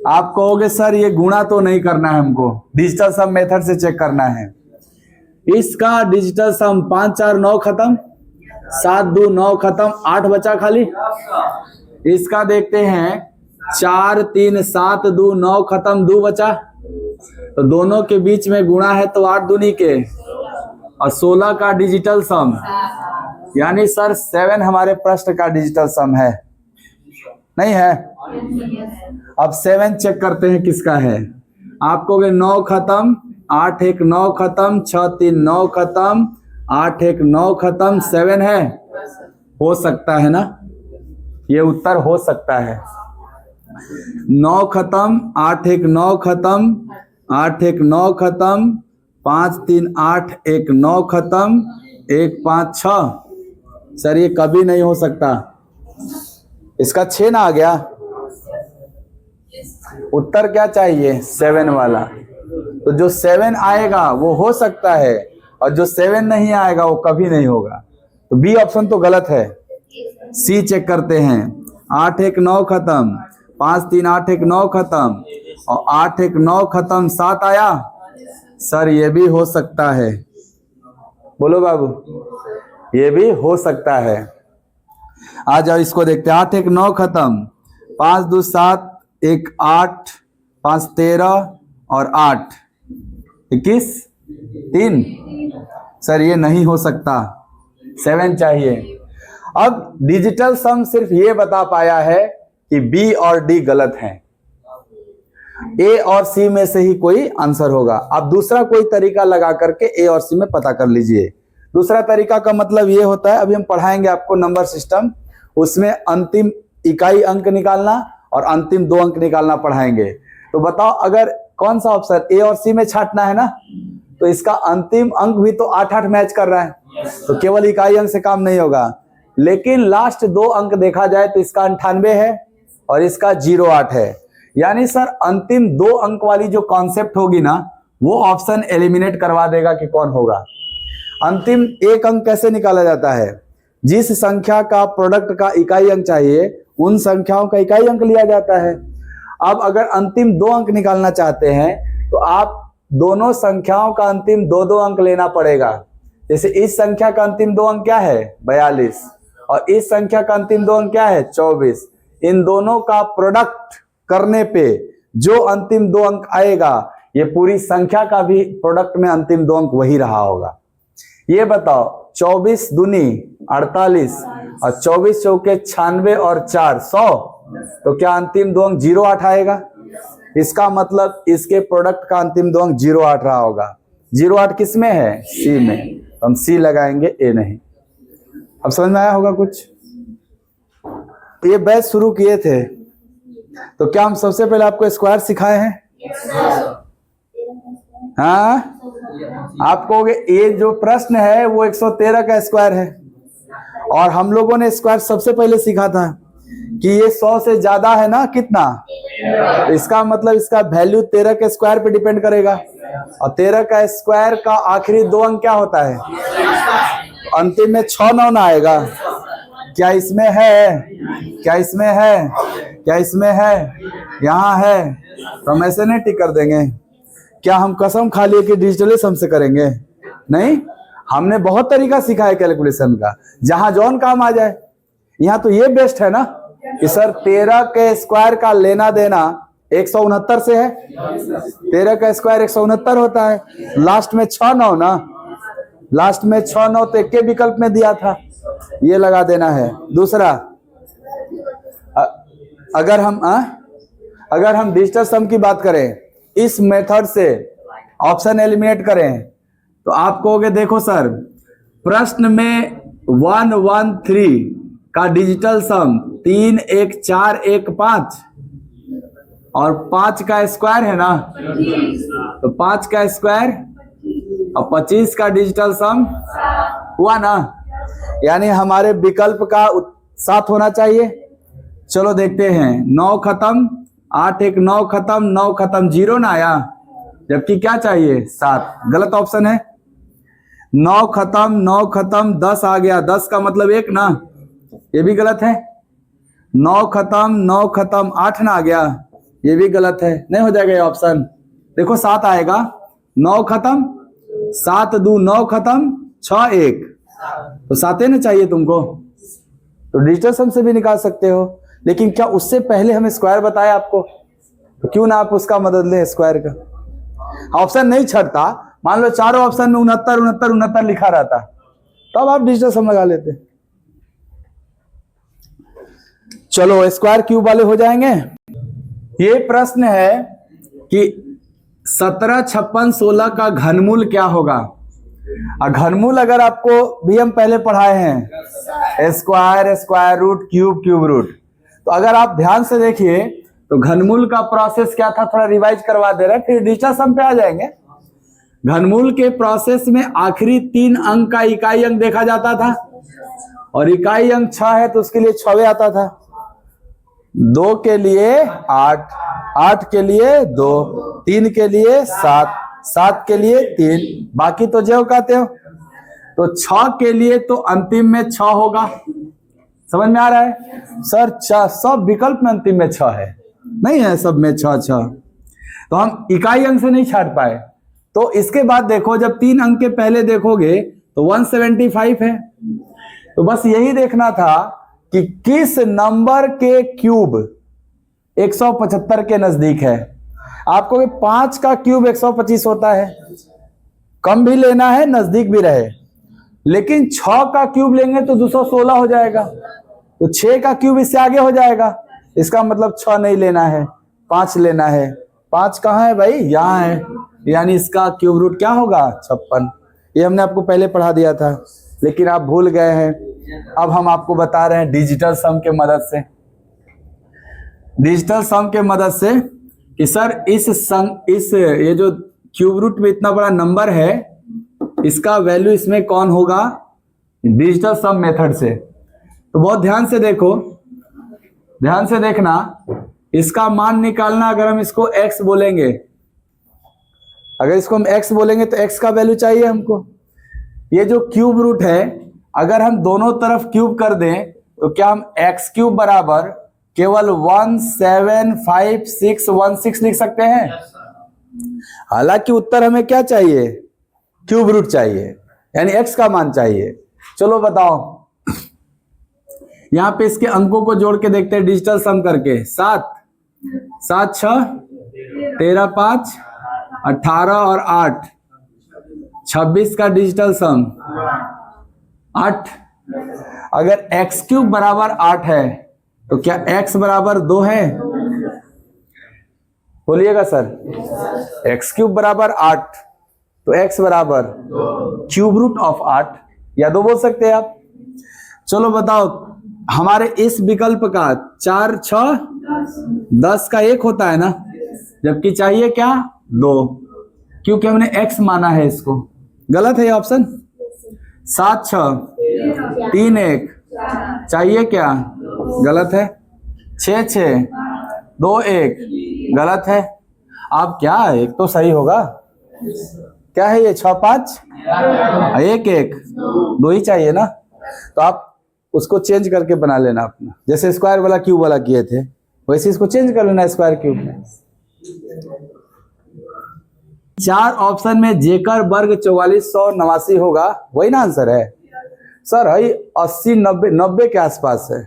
आप कहोगे सर ये गुणा तो नहीं करना है, हमको डिजिटल सम मेथड से चेक करना है। इसका डिजिटल सम 5 4 9 खत्म, 7 2 9 खत्म, 8 बचा खाली। इसका देखते हैं 4 3 7 2 9 खत्म, 2 बचा। तो दोनों के बीच में गुणा है तो 8 दूनी के और 16 का डिजिटल सम, यानी सर 7 हमारे प्रश्न का डिजिटल सम है, नहीं है? अब 7 चेक करते हैं किसका है। आप कहोगे 9 खत्म, 8 1 9 खत्म, 6 3 9 खत्म, 8 1 9 खत्म, 7 है। हो सकता है ना, ये उत्तर हो सकता है। 9 खत्म, 8 1 9 खत्म, 8 1 9 खत्म, 5 3 8 1 9 खत्म, 1 5 6। सर ये कभी नहीं हो सकता, इसका 6 ना आ गया। उत्तर क्या चाहिए? 7 वाला। तो जो 7 आएगा वो हो सकता है और जो 7 नहीं आएगा वो कभी नहीं होगा। तो बी ऑप्शन तो गलत है। सी चेक करते हैं। 8 1 9 खत्म, 5 3 8 1 9 खत्म और 8 1 9 खत्म, 7 आया। सर ये भी हो सकता है। बोलो बाबू, ये भी हो सकता है। आ जाओ इसको देखते हैं। 8 1 9 खत्म, 5 2 7 1 8, 5 13 और 8 21 3। सर ये नहीं हो सकता, 7 चाहिए। अब डिजिटल सम सिर्फ ये बता पाया है कि बी और डी गलत हैं, ए और सी में से ही कोई आंसर होगा। अब दूसरा कोई तरीका लगा करके ए और सी में पता कर लीजिए। दूसरा तरीका का मतलब ये होता है, अभी हम पढ़ाएंगे आपको नंबर सिस्टम, उसमें अंतिम इकाई अंक निकालना और अंतिम 2 अंक निकालना पढ़ाएंगे। तो बताओ अगर कौन सा ऑप्शन ए और सी में छांटना है ना, तो इसका अंतिम अंक भी तो 8 8 मैच कर रहा है, तो केवल इकाई अंक से काम नहीं होगा। लेकिन लास्ट 2 अंक देखा जाए तो इसका 98 है और इसका 08 है। यानी सर अंतिम 2 अंक वाली जो कॉन्सेप्ट होगी ना, वो ऑप्शन एलिमिनेट करवा देगा कि कौन होगा। अंतिम 1 अंक कैसे निकाला जाता है? जिस संख्या का प्रोडक्ट का इकाई अंक चाहिए उन संख्याओं का इकाई अंक लिया जाता है। अब अगर अंतिम 2 अंक निकालना चाहते हैं तो आप दोनों संख्याओं का अंतिम 2 अंक लेना पड़ेगा। जैसे इस संख्या का अंतिम 2 अंक क्या है? 42 और इस संख्या का अंतिम 2 अंक क्या है? 24। इन दोनों का प्रोडक्ट करने पे जो अंतिम 2 अंक आएगा, ये पूरी संख्या का भी प्रोडक्ट में अंतिम 2 अंक वही रहा होगा। ये बताओ 24 दूनी 48 और 24 चौके 96 और 4 100, तो क्या अंतिम 2 अंक 08 आएगा? इसका मतलब इसके प्रोडक्ट का अंतिम 2 अंक 08 रहा होगा। 08 किस में है? सी में। तो हम सी लगाएंगे, ए नहीं। अब समझ में आया होगा कुछ? ये बैच शुरू किए थे तो क्या हम सबसे पहले आपको स्क्वायर सिखाए हैं? हाँ, आप कहोगे ये जो प्रश्न है वो 113 का स्क्वायर है और हम लोगों ने स्क्वायर सबसे पहले सीखा था कि ये 100 से ज्यादा है ना, कितना? इसका मतलब इसका वैल्यू 13 के स्क्वायर पे डिपेंड करेगा और 13 का स्क्वायर का आखिरी 2 अंक क्या होता है? अंतिम में 6 9 ना आएगा। क्या इसमें है? क्या इसमें है? क्या इसमें है? यहाँ है, तो हम ऐसे नहीं टिक कर देंगे। क्या हम कसम खा लिए कि डिजिटली सम से करेंगे? नहीं, हमने बहुत तरीका सीखा है कैलकुलेशन का, जहां जौन काम आ जाए। यहाँ तो ये बेस्ट है ना कि सर 13 के स्क्वायर का लेना देना 169 से है। 13 का स्क्वायर 169 होता है। लास्ट में 6 9 ना, लास्ट में 6 9 तो एक के विकल्प में दिया था, ये लगा देना है। दूसरा, अगर हम डिजिटल सम की बात करें, इस मेथड से ऑप्शन एलिमिनेट करें, तो आप कहोगे देखो सर प्रश्न में 113 का डिजिटल सम 3 1 4 1 5 और 5 का स्क्वायर है ना, तो 5 का स्क्वायर और 25 का डिजिटल सम हुआ ना। यानी हमारे विकल्प का 7 होना चाहिए। चलो देखते हैं, 9 खत्म, 8 एक 9 खत्म, 9 खत्म 0 ना आया, जबकि क्या चाहिए 7। गलत ऑप्शन है। 9 खत्म 9 खत्म 10 आ गया, 10 का मतलब 1 ना, ये भी गलत है। 9 खत्म 9 खत्म 8 ना आ गया, ये भी गलत है, नहीं हो जाएगा ये ऑप्शन। देखो 7 आएगा, 9 खत्म 7 2 9 खत्म 6 1, तो 7 ना चाहिए तुमको, तो डिजिटल सम से भी निकाल सकते हो। लेकिन क्या उससे पहले हमें स्क्वायर बताया आपको, तो क्यों ना आप उसका मदद लें स्क्वायर का। ऑप्शन नहीं छटता, मान लो चारों ऑप्शन में 69 69 69 लिखा रहता, तब आप डिजिटल सम लगा लेते। चलो स्क्वायर क्यूब वाले हो जाएंगे। ये प्रश्न है कि 17 56 16 का घनमूल क्या होगा। घनमूल अगर आपको भी हम पहले पढ़ाए हैं, square square root cube cube root, तो अगर आप ध्यान से देखिए तो घनमूल का प्रोसेस क्या था, थोड़ा रिवाइज करवा दे रहे हैं, फिर डिजिटल सम पे आ जाएंगे। घनमूल के प्रोसेस में आखिरी 3 अंक का इकाई अंक देखा जाता था, और इकाई अंक 6 है तो उसके लिए 6वें आता था। 2 के लिए 8, 8 के लिए 2, 3 के लिए 7, 7 के लिए 3, बाकी तो जो कहते हो। तो 6 के लिए तो अंतिम में 6 होगा, समझ में आ रहा है सर। सब विकल्प में अंतिम में 6 है, नहीं है सब में 6 6, तो हम इकाई अंक से नहीं छाट पाए। तो इसके बाद देखो, जब 3 अंक के पहले देखोगे तो 175 है, तो बस यही देखना था कि किस नंबर के क्यूब 175 के नजदीक है। आपको 5 का क्यूब 125 होता है, कम भी लेना है नजदीक भी रहे, लेकिन 6 का क्यूब लेंगे तो 216 हो जाएगा, तो 6 का क्यूब इससे आगे हो जाएगा। इसका मतलब 6 नहीं लेना है, 5 लेना है। 5 कहाँ है भाई, यहाँ है, यानी इसका क्यूब रूट क्या होगा 56। ये हमने आपको पहले पढ़ा दिया था, लेकिन आप भूल गए हैं। अब हम आपको बता रहे हैं डिजिटल सम के मदद से, डिजिटल सम के मदद से कि सर इस ये जो क्यूब रूट में इतना बड़ा नंबर है, इसका वैल्यू इसमें कौन होगा डिजिटल सम मेथड से। तो बहुत ध्यान से देखो, ध्यान से देखना, इसका मान निकालना। अगर हम इसको x बोलेंगे, अगर इसको हम x बोलेंगे तो x का वैल्यू चाहिए हमको। ये जो क्यूब रूट है, अगर हम दोनों तरफ क्यूब कर दें तो क्या हम x क्यूब बराबर केवल 17516 लिख सकते हैं। हालांकि उत्तर हमें क्या चाहिए, क्यूब रूट चाहिए, यानी x का मान चाहिए। चलो बताओ, यहां पे इसके अंकों को जोड़ के देखते हैं डिजिटल सम करके। 7 7 6 13 5 18 और 8 26 का डिजिटल सम 8। अगर x क्यूब बराबर 8 है तो क्या x बराबर 2 है, बोलिएगा सर। x क्यूब बराबर 8 तो x बराबर क्यूब रूट ऑफ 8 या 2 बोल सकते हैं आप। चलो बताओ, हमारे इस विकल्प का 4 6 10 का 1 होता है ना, जबकि चाहिए क्या 2, क्योंकि हमने x माना है इसको। गलत है ये ऑप्शन। 7 6 3 1 चाहिए क्या, गलत है। 6 6 2 1 गलत है। आप क्या, एक तो सही होगा, क्या है ये 6 5 1 1 2 ही चाहिए ना, तो आप उसको चेंज करके बना लेना अपना, जैसे स्क्वायर वाला क्यूब वाला किए थे वैसे इसको चेंज कर लेना स्क्वायर क्यूब में। 4 ऑप्शन में जेकर वर्ग 4489 होगा, वही ना आंसर है सर। है 80 90 90 के आसपास है,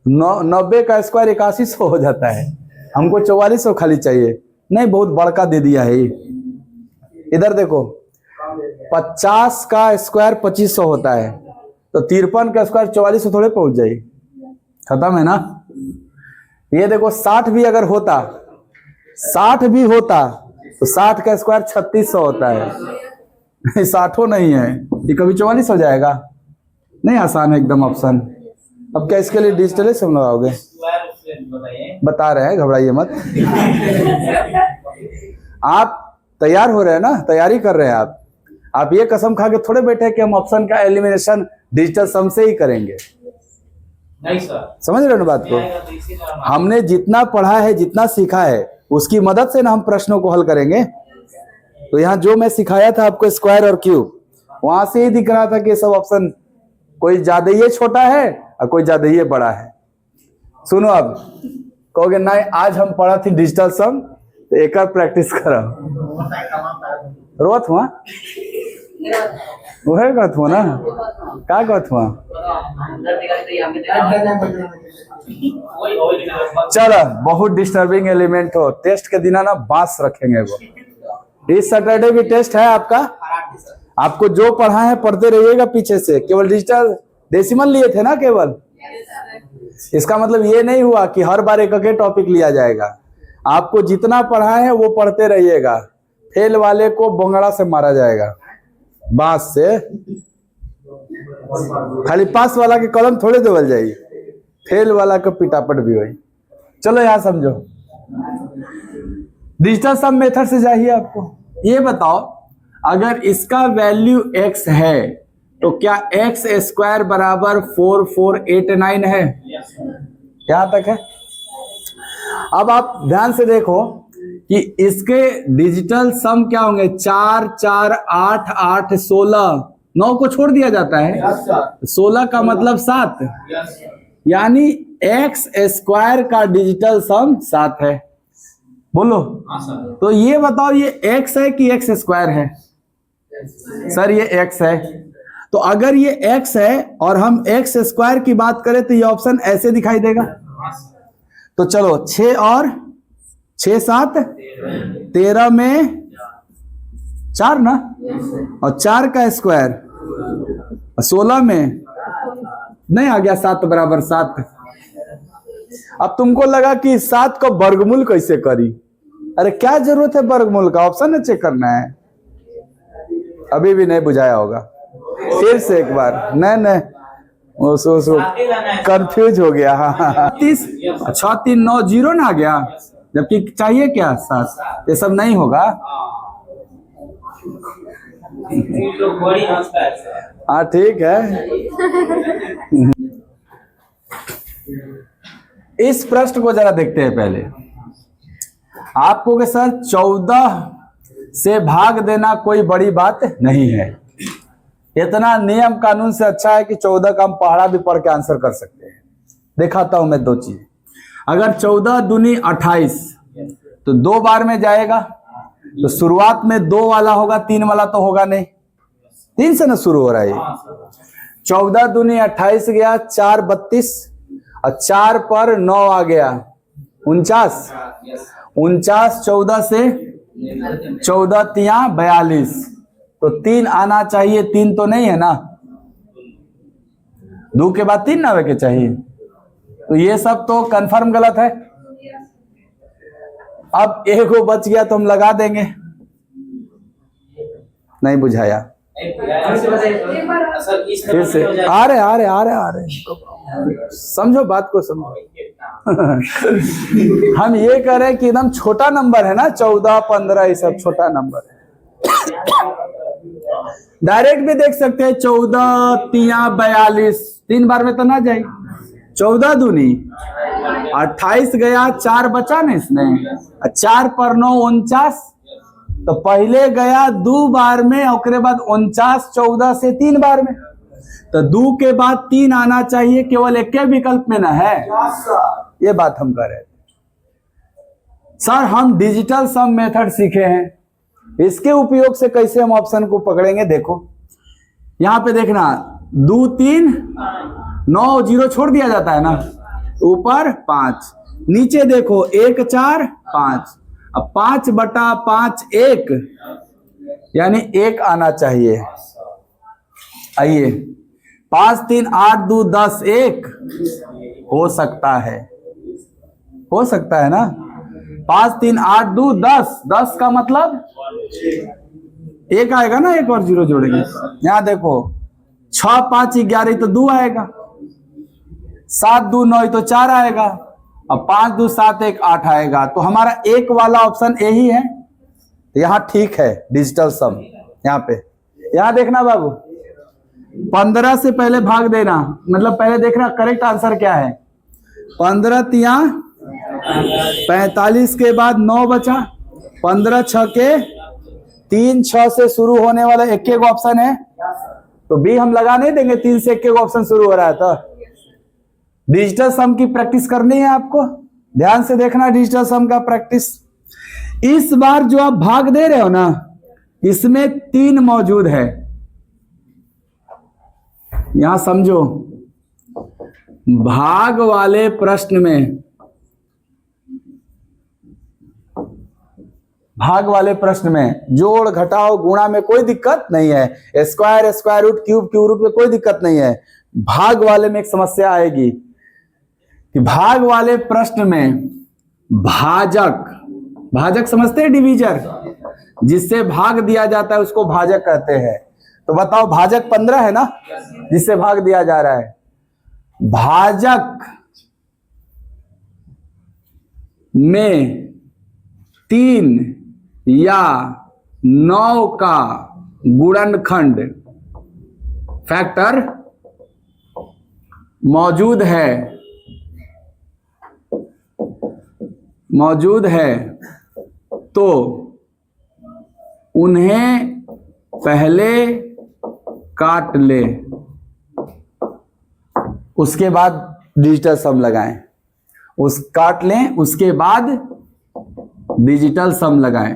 90 का स्क्वायर 8100 हो जाता है, हमको 4400 खाली चाहिए। नहीं, बहुत बड़का दे दिया है। इधर देखो, 50 का स्क्वायर 2500 होता है, तो 53 का स्क्वायर 4400 थोड़े पहुंच जाए, खत्म है ना। ये देखो 60 भी अगर होता, 60 भी होता तो 60 का स्क्वायर 3600 होता है, 60 नहीं है, ये कभी 44 हो जाएगा। नहीं, आसान है एकदम ऑप्शन। अब क्या इसके लिए डिजिटल सम लगाओगे, बता रहे हैं, घबराइए मत। आप तैयार हो रहे हैं ना, तैयारी कर रहे हैं आप ये कसम खा के थोड़े बैठे कि हम ऑप्शन का एलिमिनेशन डिजिटल सम से ही करेंगे। नहीं सर, समझ रहे हो ना बात को? आएगा तो इसी तरह हमने जितना पढ़ा है, जितना सीखा है, उसकी मदद से ना हम प्रश्नों को हल करेंगे। तो यहाँ जो मैं सिखाया था आपको स्क्वायर और क्यूब, वहां से ही दिख रहा था कि सब ऑप्शन कोई ज्यादा ही छोटा है और कोई ज्यादा ही बड़ा है। सुनो, अब कहोगे नहीं आज हम पढ़ा थी डिजिटल सम, तो एक और प्रैक्टिस करो। रोत हुआ वो है कहत हुआ ना, क्या कहत हुआ? चलो, बहुत डिस्टर्बिंग एलिमेंट हो, टेस्ट के दिन ना बांस रखेंगे वो। इस सैटरडे भी टेस्ट है आपका। आपको जो पढ़ा है पढ़ते रहिएगा पीछे से। केवल डिजिटल डेसिमल लिए थे ना केवल, इसका मतलब ये नहीं हुआ कि हर बार एक एक टॉपिक लिया जाएगा। आपको जितना पढ़ा है वो पढ़ते रहिएगा। फेल वाले को बोंगड़ा से मारा जाएगा, बांस से। खाली पास वाला के कलम थोड़े देवल जाएगी, फेल वाला का पिटापट भी हुई। चलो यहाँ समझो, डिजिटल सम मेथड से जाइए। आपको ये बताओ, अगर इसका वैल्यू x है तो क्या x स्क्वायर बराबर 4489 है? यहां तक है। अब आप ध्यान से देखो कि इसके डिजिटल सम क्या होंगे। 4 4 8 8 16, 9 को छोड़ दिया जाता है, 16 का मतलब 7, यानी x स्क्वायर का डिजिटल सम 7 है। बोलो, तो ये बताओ ये x है कि x स्क्वायर है? सर ये x है। तो अगर ये x है और हम x स्क्वायर की बात करें तो ये ऑप्शन ऐसे दिखाई देगा। तो चलो 6 और 6 7 13 में 4 ना, और 4 का स्क्वायर 16 में नहीं आ गया, 7 बराबर 7। अब तुमको लगा कि 7 को वर्गमूल कैसे करी? अरे क्या जरूरत है वर्गमूल का, ऑप्शन है चेक करना है। अभी भी नहीं बुझाया होगा, फिर से एक बार। नहीं कंफ्यूज हो गया। हाँ 30 6 3 9 0 ना आ गया, जबकि चाहिए क्या 7। ये सब नहीं होगा। हाँ ठीक है। इस प्रश्न को जरा देखते हैं पहले। आपको के सर 14 से भाग देना कोई बड़ी बात नहीं है। इतना नियम कानून से अच्छा है कि 14 का हम पहाड़ा भी पढ़ के आंसर कर सकते हैं। दिखाता हूं मैं 2 चीज। अगर 14 दूनी 28 तो 2 बार में जाएगा, तो शुरुआत में 2 वाला होगा, 3 वाला तो होगा नहीं। 3 से ना शुरू हो रहा है। 14 दूनी 28 गया, 4 32 और 4 पर 9 आ गया 49। 49 14 से 14 तिया 42, तो 3 आना चाहिए। 3 तो नहीं है ना, 2 के बाद 3 ना आवे के चाहिए। तो ये सब तो कंफर्म गलत है। अब एक को बच गया तो हम लगा देंगे। नहीं बुझाया, फिर से आ रहे समझो बात को, समझो। हम ये कह रहे हैं कि एकदम छोटा नंबर है ना, 14 15 ये सब छोटा नंबर है। डायरेक्ट भी देख सकते हैं, 14 तिया 42, 3 बार में तो ना जाए। 14 दूनी 28 गया, 4 बचा ना इसमें, 4 पर 9 49, तो पहले गया 2 बार में, और बाद 49 14 से 3 बार में, तो 2 के बाद 3 आना चाहिए, केवल एक के विकल्प में ना है। ये बात हम कर रहे थे। सर हम डिजिटल सम मेथड सीखे हैं, इसके उपयोग से कैसे हम ऑप्शन को पकड़ेंगे। देखो यहां पे देखना, 2 3 9 0 छोड़ दिया जाता है ना, ऊपर 5, नीचे देखो 1 4 5, अब 5 बटा 5 1, यानी 1 आना चाहिए। आइए 5 3 8 2 10 1 हो सकता है, हो सकता है ना। 5 3 8 2 10, 10 का मतलब 1 आएगा ना, 1 और 0 जोड़ेंगे। यहां देखो 6 5 11 तो 2 आएगा, 7 2 9 तो 4 आएगा, अब 5 2 7 1 8 आएगा। तो हमारा 1 वाला ऑप्शन यही है। यहाँ ठीक है डिजिटल सम। यहाँ पे यहाँ देखना बाबू, 15 से पहले भाग देना, मतलब पहले देखना करेक्ट आंसर क्या है। 15 तिया 45 के बाद 9 बचा, 15 6 के 3 6 से शुरू होने वाला एक एक ऑप्शन है, तो बी हम लगा नहीं देंगे, 3 से एक एक ऑप्शन शुरू हो रहा है। तो डिजिटल सम की प्रैक्टिस करनी है आपको, ध्यान से देखना डिजिटल सम का प्रैक्टिस। इस बार जो आप भाग दे रहे हो ना, इसमें 3 मौजूद है, यहां समझो। भाग वाले प्रश्न में, भाग वाले प्रश्न में जोड़ घटाओ गुणा में कोई दिक्कत नहीं है, square square root cube cube root में कोई दिक्कत नहीं है। भाग वाले में एक समस्या आएगी कि भाग वाले प्रश्न में भाजक, भाजक समझते हैं डिवीजर, जिससे भाग दिया जाता है उसको भाजक कहते हैं। तो बताओ भाजक 15 है ना, जिससे भाग दिया जा रहा है। भाजक में 3 या 9 का गुणनखंड फैक्टर मौजूद है, मौजूद है, तो उन्हें पहले काट ले, उसके बाद डिजिटल सम लगाएं। उस काट लें, उसके बाद डिजिटल सम लगाएं।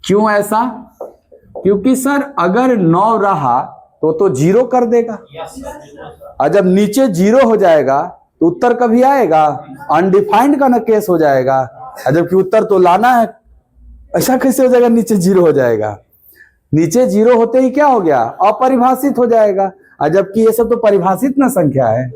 क्यों ऐसा? क्योंकि सर अगर 9 रहा तो 0 कर देगा, और जब नीचे 0 हो जाएगा तो उत्तर कभी आएगा, अनडिफाइंड का ना केस हो जाएगा, और जबकि उत्तर तो लाना है, ऐसा कैसे हो जाएगा नीचे 0 हो जाएगा? नीचे 0 होते ही क्या हो गया, अपरिभाषित हो जाएगा, और जबकि ये सब तो परिभाषित ना संख्या है।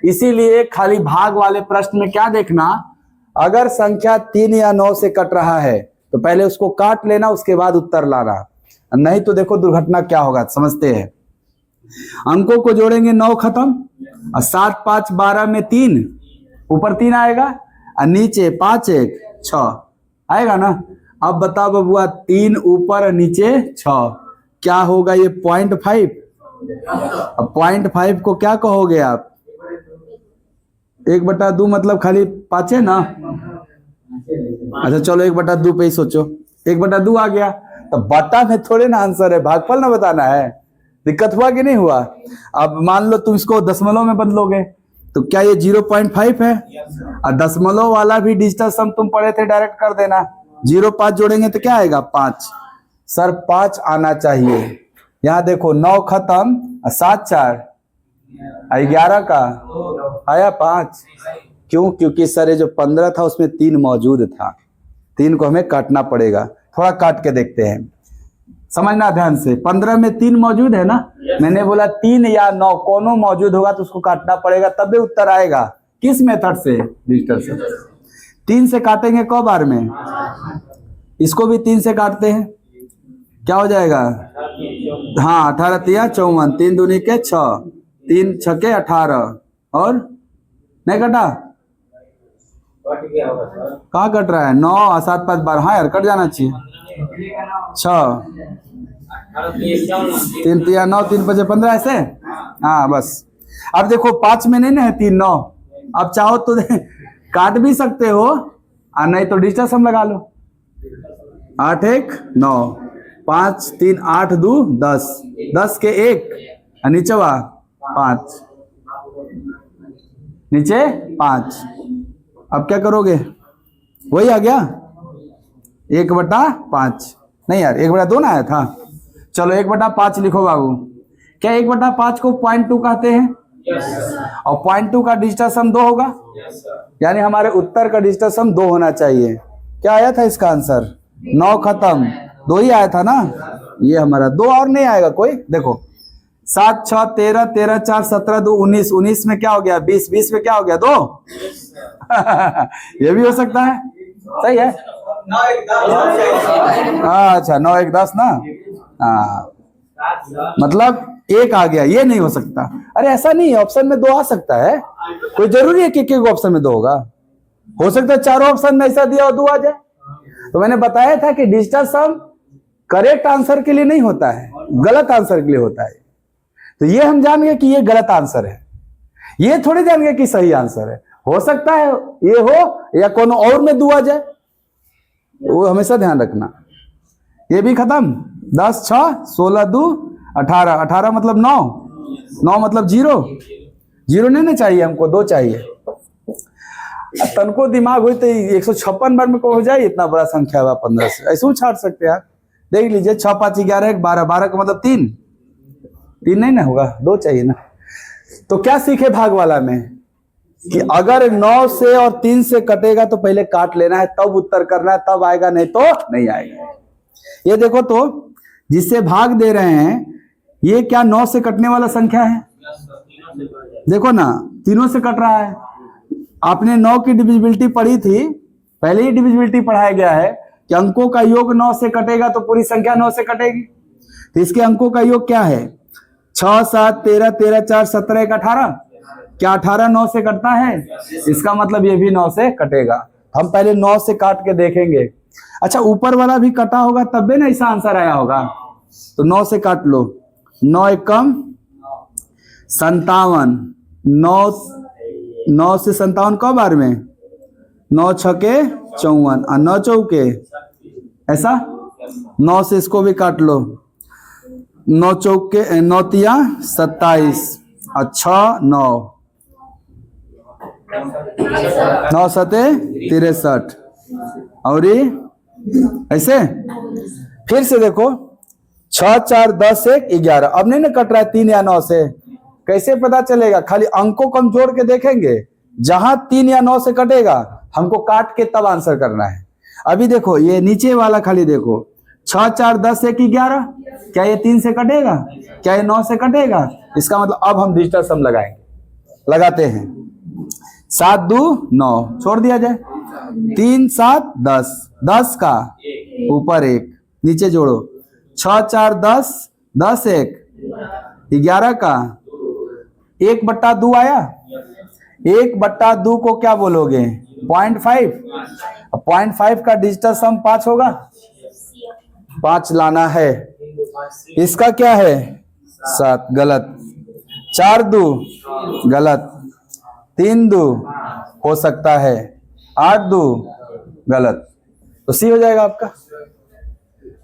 इसीलिए खाली भाग वाले प्रश्न में क्या देखना, अगर संख्या 3 या 9 से कट रहा है तो पहले उसको काट लेना, उसके बाद उत्तर लाना, नहीं तो देखो दुर्घटना क्या होगा, समझते हैं। अंकों को जोड़ेंगे, 9 खत्म, और 7 5 12 में 3, ऊपर 3 आएगा, और नीचे 5 1 6 आएगा ना। अब बताओ बबुआ, 3 ऊपर और नीचे 6, क्या होगा ये 0.5। अब 0.5 को क्या कहोगे आप, 1/2 मतलब खाली 5 है ना। अच्छा चलो 1/2 पे ही सोचो, 1/2 आ गया, तो बटा में थोड़े ना आंसर है, भागफल ना बताना है। दिक्कत हुआ कि नहीं हुआ? अब मान लो तुम इसको दशमलव में बदलोगे तो क्या ये 0.5 है, और दशमलव वाला भी डिजिटल सम तुम पढ़े थे, डायरेक्ट कर देना। 0 5 जोड़ेंगे तो क्या आएगा, 5। सर 5 आना चाहिए। यहाँ देखो 9 खत्म, 7 4 11 का आया 5। क्यों? क्योंकि सर ये जो 15 था उसमें 3 मौजूद था, 3 को हमें काटना पड़ेगा। थोड़ा काट के देखते हैं, समझना ध्यान से। 15 में 3 मौजूद है ना, मैंने बोला 3 या 9 कोनो मौजूद होगा तो उसको काटना पड़ेगा, तभी उत्तर आएगा। किस मेथड से? डिजिटल से। 3 से काटेंगे कौ बार में, इसको भी 3 से काटते हैं, क्या हो जाएगा, हाँ 18 तिया 54, 3 दूनी के 6, 3 छके 18, और नहीं कटा, कहाँ कट रहा है, 9 और 7 5 12, हाँ यार कट जाना चाहिए। 6 3 तिया 9, 3 5 15 ऐसे, हाँ बस। अब देखो 5 में नहीं ना है 3 9, अब चाहो तो काट भी सकते हो, और नहीं तो डिजिटल सम लगा लो। 8 1 9, 5 3 8 2 10, 10 के 1, और नीचे 5, नीचे 5। अब क्या करोगे, वही आ गया 1/5, नहीं यार 1/2 ना आया था। चलो 1/5 लिखो बाबू। क्या 1/5 को 0.2 कहते हैं? और 0.2 का डिजिटल सम 2 होगा, यानी हमारे उत्तर का डिजिटल सम 2 होना चाहिए। क्या आया था इसका आंसर? 9 खत्म, 2 ही आया था ना, ये हमारा 2 और नहीं आएगा कोई। देखो 7 6 13, 13 4 17 2 19, 19 में क्या हो गया 20, 20 में क्या हो गया 2। ये भी हो सकता है, सही है। अच्छा 9 1 10 ना, हाँ मतलब 1 आ गया, ये नहीं हो सकता। अरे ऐसा नहीं है, ऑप्शन में 2 आ सकता है, कोई जरूरी है कि एक ऑप्शन में 2 होगा, हो सकता है चारों ऑप्शन में ऐसा दिया और 2 आ जाए। तो मैंने बताया था कि डिजिटल सम करेक्ट आंसर के लिए नहीं होता है, गलत आंसर के लिए होता है। तो ये हम जान गए कि ये गलत आंसर है, ये थोड़ी जान गए कि सही आंसर है। हो सकता है ये हो या कोनो और में 2 आ जाए, वो हमेशा ध्यान रखना। ये भी खत्म। 10 6 16 2 18, 18 मतलब 9, 9 मतलब 0, 0 नहीं चाहिए हमको, 2 चाहिए। तनको दिमाग हुई तो 156 बार में को हो जाए, इतना बड़ा संख्या हुआ 15 से, ऐसे छाट सकते हैं आप। देख लीजिए 6 5 11 1 12, 12 का मतलब 3, 3 नहीं ना होगा, 2 चाहिए ना। तो क्या सीखे भाग वाला में कि अगर 9 से और 3 से कटेगा तो पहले काट लेना है, तब उत्तर करना है, तब आएगा, नहीं तो नहीं आएगा। ये देखो तो जिससे भाग दे रहे हैं ये क्या 9 से कटने वाला संख्या है? देखो ना, तीनों से कट रहा है। आपने 9 की डिविजिबिलिटी पढ़ी थी, पहले ही डिविजिबिलिटी पढ़ाया गया है कि अंकों का योग 9 से कटेगा तो पूरी संख्या 9 से कटेगी। तो इसके अंकों का योग क्या है? 6 7 13 13 4 17 1 18। क्या 18 9 से कटता है? इसका मतलब ये भी 9 से कटेगा। हम पहले 9 से काट के देखेंगे। अच्छा, ऊपर वाला भी कटा होगा तब भी ना ऐसा आंसर आया होगा। तो 9 से काट लो। 9 एकम 57, 9 से 57 कब बार में? 9 छके 54 और 9 चौके ऐसा। 9 से इसको भी काट लो। 9 चौके 9 तिया 27 और 6 9, 9 सते 63 और ऐसे। फिर से देखो 6 4 10 1 11। अब नहीं ना कट रहा है 3 या 9 से, कैसे पता चलेगा? खाली अंकों को हम जोड़ के देखेंगे, जहां 3 या 9 से कटेगा हमको काट के तब आंसर करना है। अभी देखो ये नीचे वाला खाली देखो, 6 4 10 1 11। क्या ये 3 से कटेगा? क्या ये 9 से कटेगा? इसका मतलब अब हम डिजिटल सम लगाएंगे। लगाते हैं। 7 2 9 छोड़ दिया जाए। 3 7 10, 10 का ऊपर 1 नीचे जोड़ो। 6 4 10, 10 1 11 का 1/2 आया। 1/2 को क्या बोलोगे? 0.5। 0.5 का डिजिटल सम 5 होगा। 5 लाना है। इसका क्या है? 7 गलत। 4 2 गलत। 3 2 हो सकता है। 8 2 गलत। तो सी हो जाएगा आपका।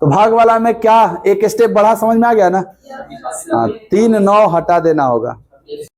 तो भाग वाला में क्या एक स्टेप बढ़ा, समझ में आ गया ना? 3 9 हटा देना होगा।